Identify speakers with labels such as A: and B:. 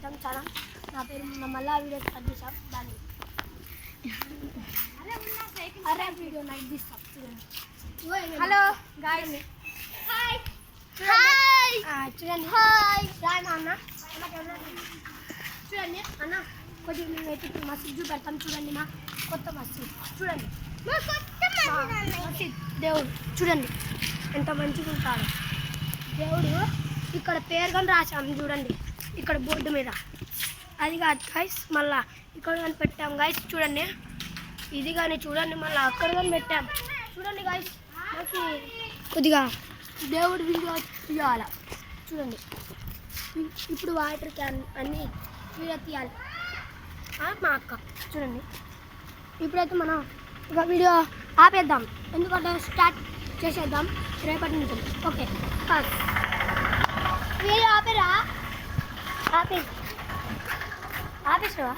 A: Welcome channel. నా పేరు మళ్ళా వీడియో స్టార్ట్ చేసాం. దాన్ని అరే వీడియో నైట్ తీస్తాం చూడండి.
B: హలో గాయ్స్,
A: హాయ్
B: హాయ్
A: చూడండి.
B: హాయ్
A: హాయ్ మా అన్న చూడండి. అన్న కొద్దిగా మేము అయితే మసీద్ చూపెడతాం. చూడండి మా కొత్త మసీద్ చూడండి. మసీద్ దేవుడు చూడండి ఎంత మంచిగా ఉంటాడు దేవుడు. ఇక్కడ పేరు కానీ రాసాము చూడండి, ఇక్కడ బోర్డు మీద. అది కాదు గైస్, మళ్ళీ ఇక్కడ కానీ పెట్టాం గైస్ చూడండి. ఇది కానీ చూడండి, మళ్ళీ అక్కడ కానీ పెట్టాం చూడండి గైస్. మాకు కొద్దిగా దేవుడు వీడియో తీయాలి చూడండి. ఇప్పుడు వాటర్ క్యాన్ అన్నీ వీడియో తీయాలి మా అక్క చూడండి. ఇప్పుడైతే మనం ఒక వీడియో ఆపేద్దాం, ఎందుకంటే స్టార్ట్ చేసేద్దాం రేపటి నుంచి. ఓకే కాదు వీడియో ఆపేరా, ఆపేసావా?